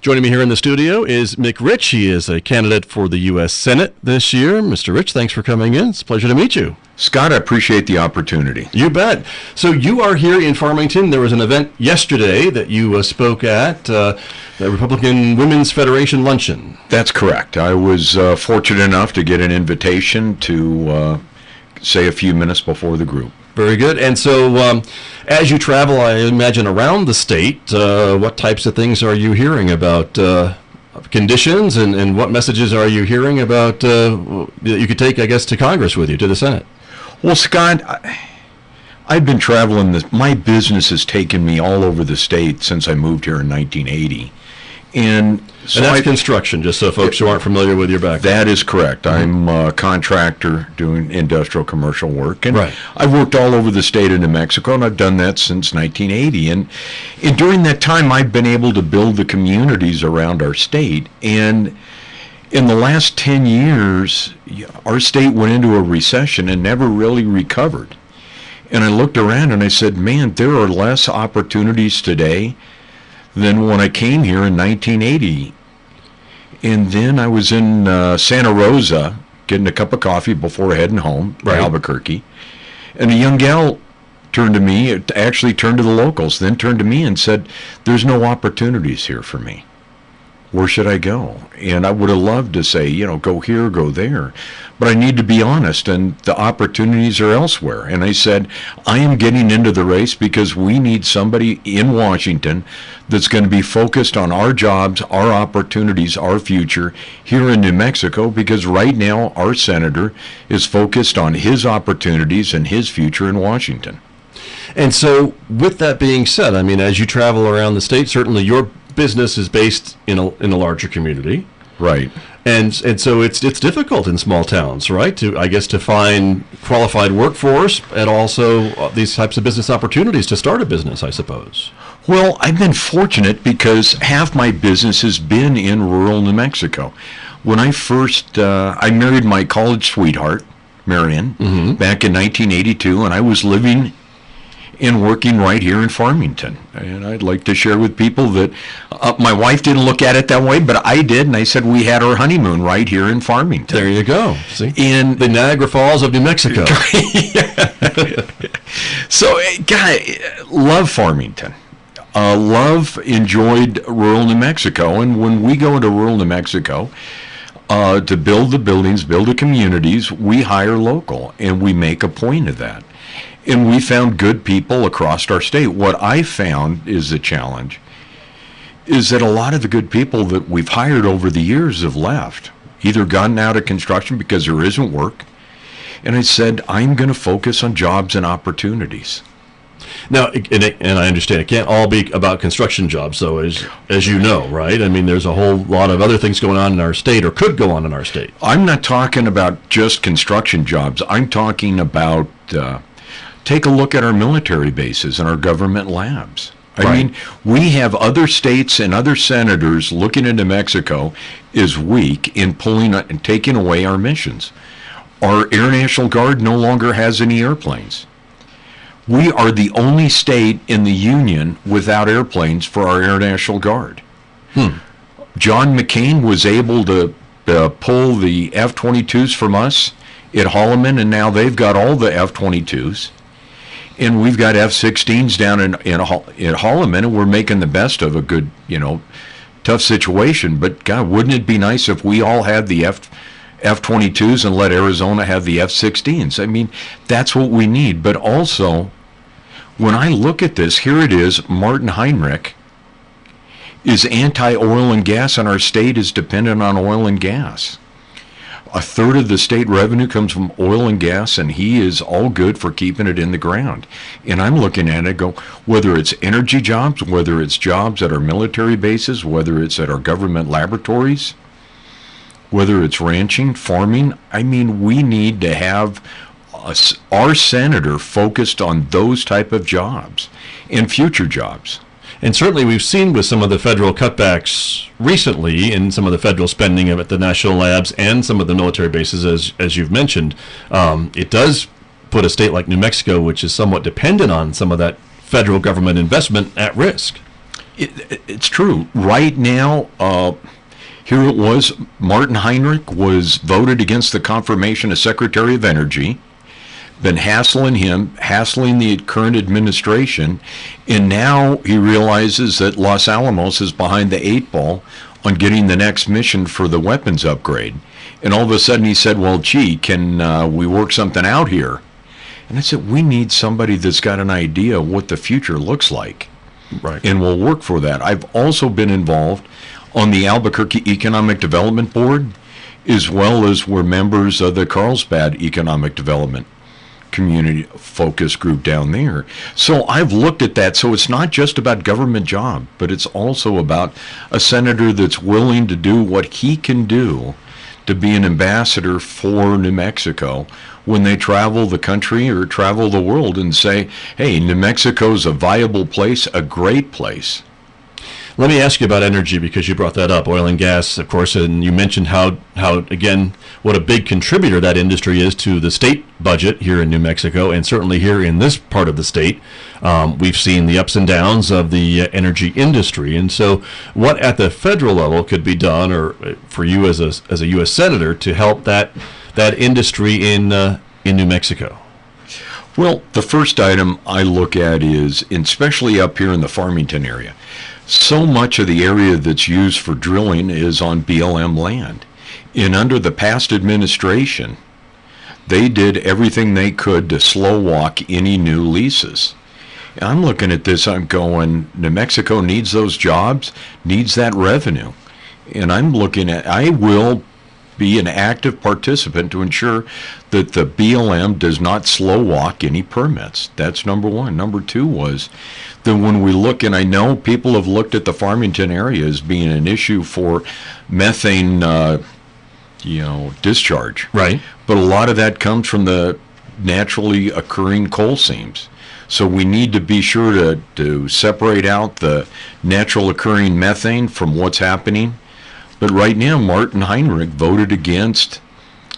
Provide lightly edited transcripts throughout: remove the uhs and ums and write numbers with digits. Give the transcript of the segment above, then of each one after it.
Joining me here in the studio is Mick Rich. He is a candidate for the U.S. Senate this year. Mr. Rich, thanks for coming in. It's a pleasure to meet you. Scott, I appreciate the opportunity. You bet. So you are here in Farmington. There was an event yesterday that you spoke at, the Republican Women's Federation Luncheon. That's correct. I was fortunate enough to get an invitation to say a few minutes before the group. Very good. And so as you travel, I imagine, around the state, what types of things are you hearing about conditions, and what messages are you hearing about that you could take, I guess, to Congress with you, to the Senate? Well, Scott, I've been traveling. My business has taken me all over the state since I moved here in 1980. And that's construction, just so folks who aren't familiar with your background. That is correct. I'm a contractor doing industrial commercial work. And right. I've worked all over the state of New Mexico, and I've done that since 1980. And during that time, I've been able to build the communities around our state. And in the last 10 years, our state went into a recession and never really recovered. And I looked around and I said, man, there are less opportunities today than when I came here in 1980. And then I was in Santa Rosa getting a cup of coffee before heading home to Albuquerque. And a young gal turned to me, actually turned to the locals, then turned to me and said, there's no opportunities here for me. Where should I go? And I would have loved to say, go here, go there. But I need to be honest, and the opportunities are elsewhere. And I said, I am getting into the race because we need somebody in Washington that's going to be focused on our jobs, our opportunities, our future here in New Mexico, because right now our senator is focused on his opportunities and his future in Washington. And so with that being said, I mean, as you travel around the state, certainly your business is based in a larger community, right? And so it's difficult in small towns, right? To find qualified workforce and also these types of business opportunities to start a business, I suppose. Well, I've been fortunate because half my business has been in rural New Mexico. When I first I married my college sweetheart, Marion, back in 1982, and I was living and working right here in Farmington. And I'd like to share with people that my wife didn't look at it that way, but I did, and I said we had our honeymoon right here in Farmington. There you go. See? In the Niagara Falls of New Mexico. So, love Farmington. Enjoyed rural New Mexico, and when we go into rural New Mexico, to build the buildings, build the communities, we hire local, and we make a point of that. And we found good people across our state. What I found is the challenge is that a lot of the good people that we've hired over the years have left, either gotten out of construction because there isn't work. And I said, I'm going to focus on jobs and opportunities. Now, and I understand it can't all be about construction jobs, though, as you know, right? I mean, there's a whole lot of other things going on in our state, or could go on in our state. I'm not talking about just construction jobs. I'm talking about take a look at our military bases and our government labs. I mean, we have other states and other senators looking into Mexico is weak in pulling and taking away our missions. Our Air National Guard no longer has any airplanes. We are the only state in the Union without airplanes for our Air National Guard. John McCain was able to pull the F-22s from us at Holloman, and now they've got all the F-22s. And we've got F-16s down in Holloman, and we're making the best of a good, tough situation. But, God, wouldn't it be nice if we all had the F-22s and let Arizona have the F-16s? I mean, that's what we need. But also, when I look at this, here it is, Martin Heinrich is anti-oil and gas, and our state is dependent on oil and gas. A third of the state revenue comes from oil and gas, and he is all good for keeping it in the ground. And I'm looking at it, go, whether it's energy jobs, whether it's jobs at our military bases, whether it's at our government laboratories, whether it's ranching, farming, I mean, we need to have our senator focused on those type of jobs and future jobs. And certainly we've seen with some of the federal cutbacks recently in some of the federal spending at the national labs and some of the military bases, as you've mentioned, it does put a state like New Mexico, which is somewhat dependent on some of that federal government investment, at risk. It's true. Right now, here it was, Martin Heinrich was voted against the confirmation as Secretary of Energy, been hassling him, hassling the current administration, and now he realizes that Los Alamos is behind the 8 ball on getting the next mission for the weapons upgrade. And all of a sudden he said, well, gee, can we work something out here? And I said, we need somebody that's got an idea what the future looks like. Right. And we'll work for that. I've also been involved on the Albuquerque Economic Development Board, as well as we're members of the Carlsbad Economic Development Community Focus Group down there. So I've looked at that. So it's not just about government job, but it's also about a senator that's willing to do what he can do to be an ambassador for New Mexico when they travel the country or travel the world and say, hey, New Mexico's a viable place, a great place. Let me ask you about energy, because you brought that up, oil and gas, of course, and you mentioned how again, what a big contributor that industry is to the state budget here in New Mexico, and certainly here in this part of the state. We've seen the ups and downs of the energy industry, and so what at the federal level could be done, or for you as a U.S. Senator, to help that industry in New Mexico? Well, the first item I look at is, especially up here in the Farmington area, so much of the area that's used for drilling is on BLM land. And under the past administration, they did everything they could to slow walk any new leases. And I'm looking at this, I'm going, New Mexico needs those jobs, needs that revenue. And I'm looking at, I will be an active participant to ensure that the BLM does not slow walk any permits. That's number one. Number two was that when we look, and I know people have looked at the Farmington area as being an issue for methane, discharge. Right. But a lot of that comes from the naturally occurring coal seams. So we need to be sure to separate out the natural occurring methane from what's happening. But right now, Martin Heinrich voted against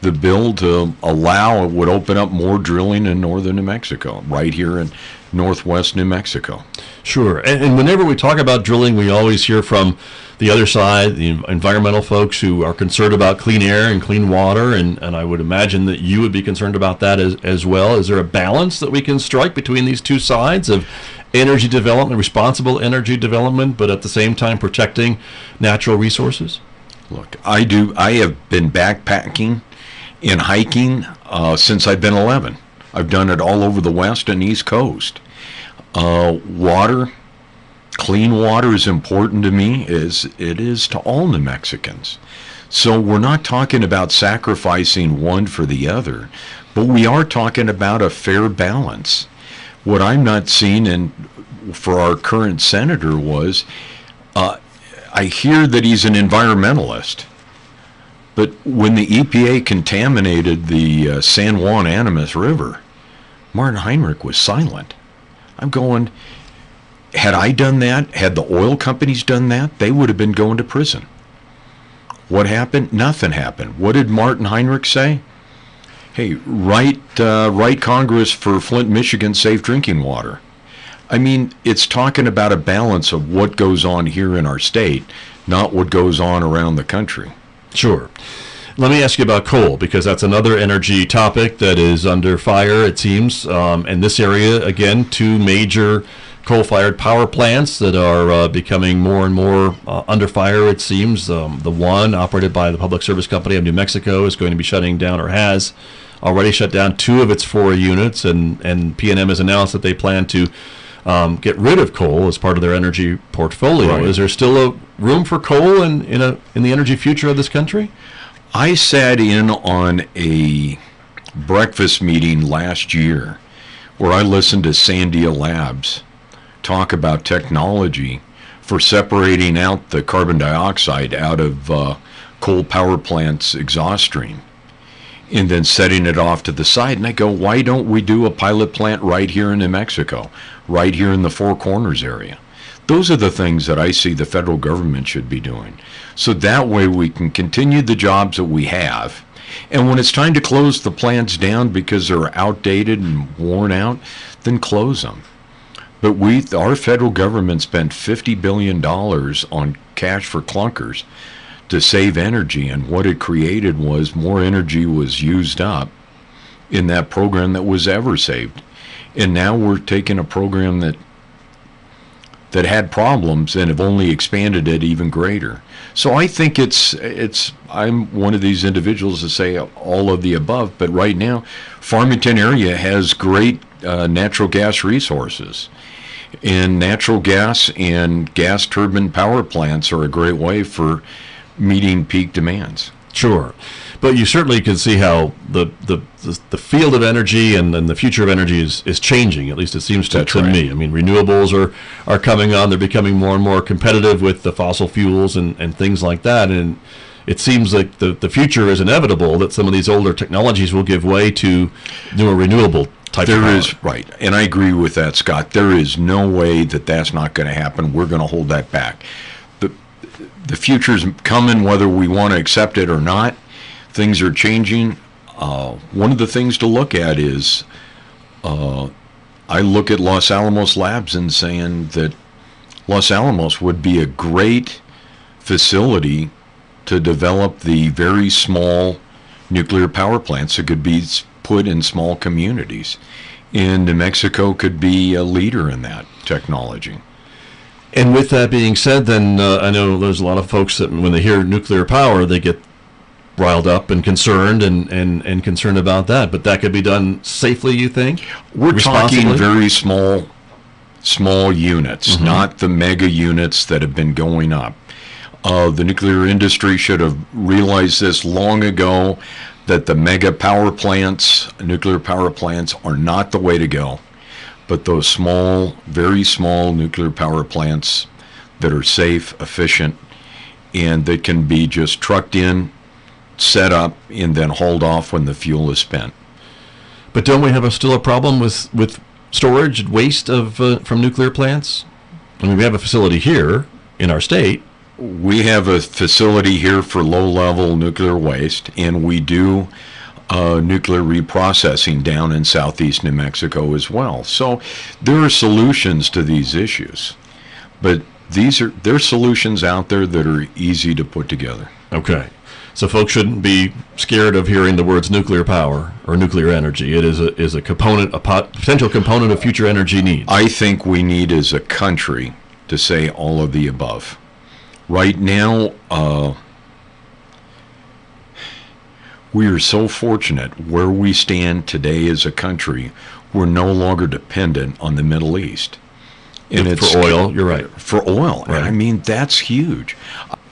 the bill to allow, it would open up more drilling in northern New Mexico, right here in northwest New Mexico. Sure. And whenever we talk about drilling, we always hear from the other side, the environmental folks who are concerned about clean air and clean water, and I would imagine that you would be concerned about that as well. Is there a balance that we can strike between these two sides of energy development, responsible energy development, but at the same time protecting natural resources? Look, I have been backpacking and hiking since I've been 11. I've done it all over the West and East Coast. Water, clean water is important to me, as it is to all New Mexicans. So we're not talking about sacrificing one for the other, but we are talking about a fair balance. What I'm not seeing, and for our current senator, was I hear that he's an environmentalist, but when the EPA contaminated the San Juan Animas River, Martin Heinrich was silent. I'm going, had I done that, had the oil companies done that, they would have been going to prison. What happened? Nothing happened. What did Martin Heinrich say? Hey, write Congress for Flint, Michigan, safe drinking water. I mean, it's talking about a balance of what goes on here in our state, not what goes on around the country. Sure. Let me ask you about coal, because that's another energy topic that is under fire, it seems. In this area, again, two major coal-fired power plants that are becoming more and more under fire, it seems. The one operated by the Public Service Company of New Mexico is going to be shutting down, or has already shut down, 2 of its 4 units, and PNM has announced that they plan to get rid of coal as part of their energy portfolio. Right. Is there still a room for coal in the energy future of this country? I sat in on a breakfast meeting last year where I listened to Sandia Labs talk about technology for separating out the carbon dioxide out of coal power plants' exhaust stream and then setting it off to the side. And I go, why don't we do a pilot plant right here in New Mexico, right here in the Four Corners area? Those are the things that I see the federal government should be doing. So that way we can continue the jobs that we have. And when it's time to close the plants down because they're outdated and worn out, then close them. But our federal government spent $50 billion on cash for clunkers to save energy, and what it created was more energy was used up in that program that was ever saved. And now we're taking a program that had problems and have only expanded it even greater. So I think I'm one of these individuals to say all of the above, but right now Farmington area has great natural gas resources, and natural gas and gas turbine power plants are a great way for meeting peak demands. Sure. But you certainly can see how the field of energy and the future of energy is changing. At least it seems to right. me. I mean, renewables are coming on. They're becoming more and more competitive with the fossil fuels and things like that. And it seems like the future is inevitable that some of these older technologies will give way to newer renewable type of power. There is, right. And I agree with that, Scott. There is no way that that's not going to happen. We're going to hold that back. The future's coming whether we want to accept it or not. Things are changing. One of the things to look at is I look at Los Alamos Labs and saying that Los Alamos would be a great facility to develop the very small nuclear power plants that could be put in small communities. And New Mexico could be a leader in that technology. And with that being said, then I know there's a lot of folks that when they hear nuclear power, they get riled up and concerned and concerned about that. But that could be done safely, you think? We're talking very small units, not the mega units that have been going up. The nuclear industry should have realized this long ago, that the mega power plants, nuclear power plants, are not the way to go. But those small, very small nuclear power plants that are safe, efficient, and that can be just trucked in, set up, and then hauled off when the fuel is spent. But don't we have still a problem with storage and waste from nuclear plants? I mean, we have a facility here in our state. We have a facility here for low-level nuclear waste, and we do nuclear reprocessing down in southeast New Mexico as well. So there are solutions to these issues, but there's solutions out there that are easy to put together. Okay. So folks shouldn't be scared of hearing the words nuclear power or nuclear energy. It is a potential component of future energy needs. I think we need as a country to say all of the above. Right now, we are so fortunate where we stand today as a country. We're no longer dependent on the Middle East. And for oil, you're right. For oil. Right. I mean, that's huge.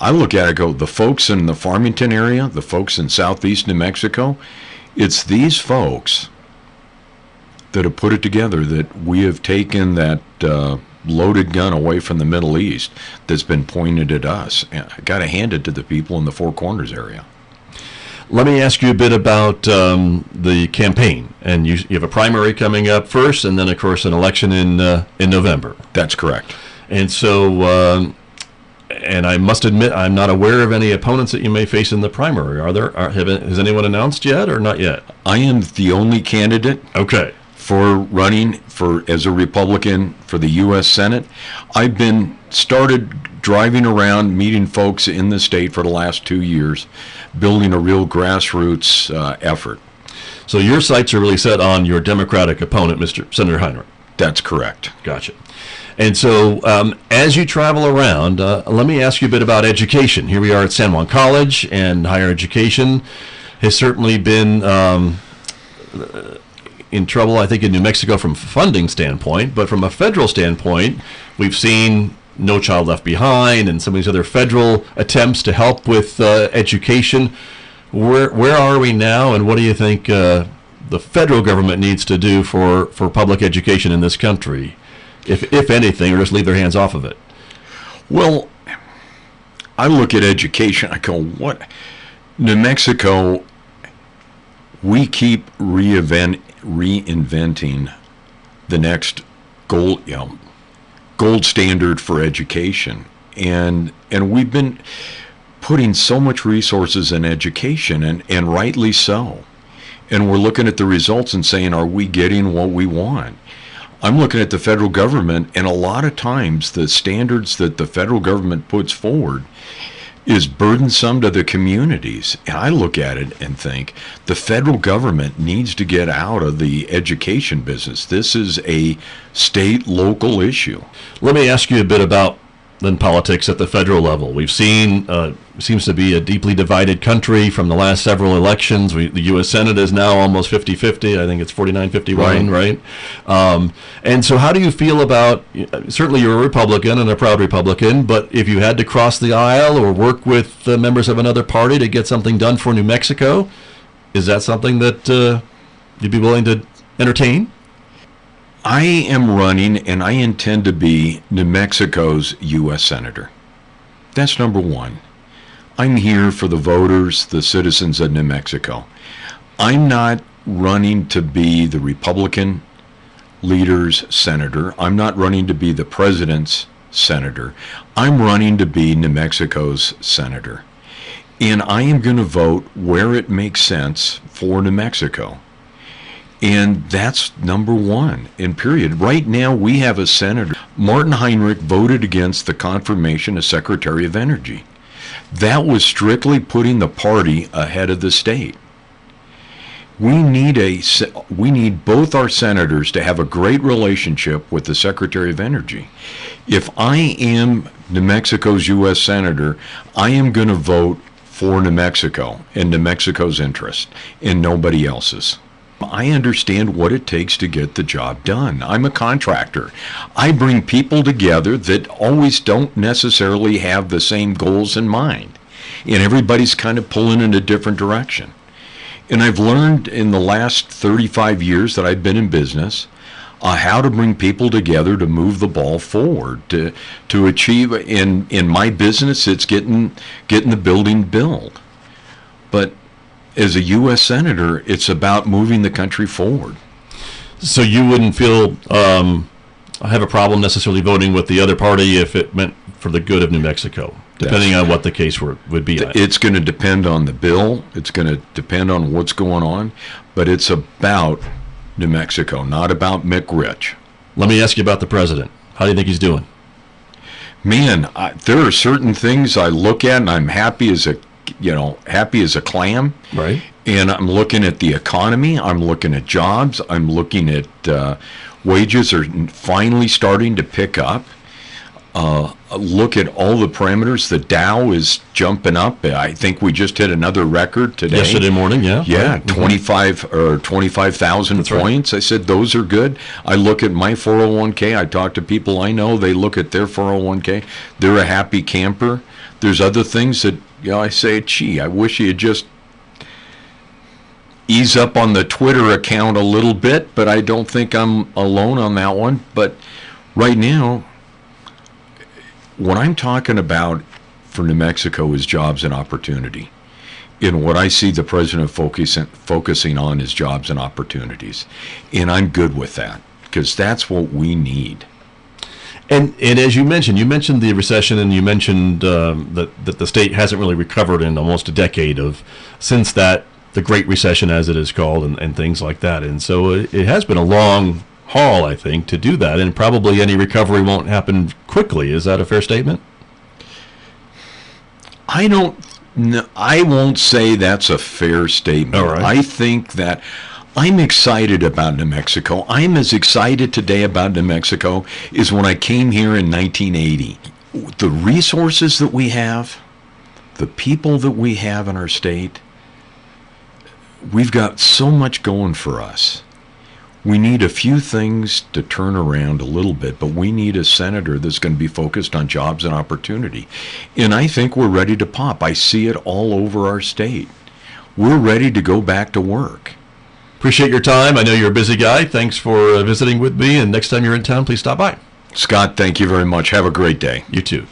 I look at it and go, the folks in the Farmington area, the folks in southeast New Mexico, it's these folks that have put it together, that we have taken that loaded gun away from the Middle East that's been pointed at us. And I got to hand it to the people in the Four Corners area. Let me ask you a bit about the campaign. And you have a primary coming up first, and then, of course, an election in November. That's correct. And so, and I must admit, I'm not aware of any opponents that you may face in the primary. Has anyone announced yet or not yet? I am the only candidate. Okay. For running as a Republican for the U.S. Senate. I've started driving around, meeting folks in the state for the last 2 years, building a real grassroots effort. So your sights are really set on your Democratic opponent, Senator Heinrich. That's correct. Gotcha. And so as you travel around, let me ask you a bit about education. Here we are at San Juan College, and higher education has certainly been in trouble, I think, in New Mexico from a funding standpoint, but from a federal standpoint, we've seen No Child Left Behind and some of these other federal attempts to help with education. Where are we now, and what do you think the federal government needs to do for public education in this country, if anything, or just leave their hands off of it? Well, I look at education, I go, what? New Mexico, we keep reinventing the next gold standard for education, and we've been putting so much resources in education, and rightly so. And we're looking at the results and saying, are we getting what we want? I'm looking at the federal government, and a lot of times the standards that the federal government puts forward is burdensome to the communities. And I look at it and think the federal government needs to get out of the education business. This is a state, local issue. Let me ask you a bit about then politics at the federal level. We've seen seems to be a deeply divided country from the last several elections. The U.S. Senate is now almost 50-50. I think it's 49-51, right? And so how do you feel about, certainly you're a Republican and a proud Republican, but if you had to cross the aisle or work with members of another party to get something done for New Mexico, is that something that you'd be willing to entertain? I am running, and I intend to be New Mexico's U.S. Senator. That's number one. I'm here for the voters, the citizens of New Mexico. I'm not running to be the Republican leader's senator. I'm not running to be the president's senator. I'm running to be New Mexico's senator. And I am going to vote where it makes sense for New Mexico. And that's number one, in period. Right now, we have a senator. Martin Heinrich voted against the confirmation of Secretary of Energy. That was strictly putting the party ahead of the state. We need both our senators to have a great relationship with the Secretary of Energy. If I am New Mexico's U.S. Senator, I am going to vote for New Mexico and New Mexico's interest and nobody else's. I understand what it takes to get the job done. I'm a contractor. I bring people together that always don't necessarily have the same goals in mind. And everybody's kind of pulling in a different direction. And I've learned in the last 35 years that I've been in business how to bring people together to move the ball forward, to achieve. In my business, it's getting the building built. But as a U.S. Senator, it's about moving the country forward. So you wouldn't feel have a problem necessarily voting with the other party if it meant for the good of New Mexico, depending on what the case would be. It's going to depend on the bill. It's going to depend on what's going on. But it's about New Mexico, not about Mick Rich. Let me ask you about the president. How do you think he's doing? Man, there are certain things I look at and I'm happy as a clam. Right. And I'm looking at the economy. I'm looking at jobs. I'm looking at wages are finally starting to pick up. Look at all the parameters. The Dow is jumping up. I think we just hit another record today. Yesterday morning, yeah. Yeah, right. 25,000 points. Right. I said those are good. I look at my 401k. I talk to people I know. They look at their 401k. They're a happy camper. There's other things that I say, gee, I wish you had just ease up on the Twitter account a little bit, but I don't think I'm alone on that one. But right now, what I'm talking about for New Mexico is jobs and opportunity. And what I see the president focusing on is jobs and opportunities. And I'm good with that because that's what we need. And as you mentioned the recession, and you mentioned that the state hasn't really recovered in almost a decade since the Great Recession, as it is called, and things like that. And so it has been a long haul, I think, to do that, and probably any recovery won't happen quickly. Is that a fair statement? I won't say that's a fair statement. All right. I think that I'm excited about New Mexico. I'm as excited today about New Mexico as when I came here in 1980. The resources that we have, the people that we have in our state, we've got so much going for us. We need a few things to turn around a little bit, but we need a senator that's going to be focused on jobs and opportunity. And I think we're ready to pop. I see it all over our state. We're ready to go back to work. Appreciate your time. I know you're a busy guy. Thanks for visiting with me. And next time you're in town, please stop by. Scott, thank you very much. Have a great day. You too.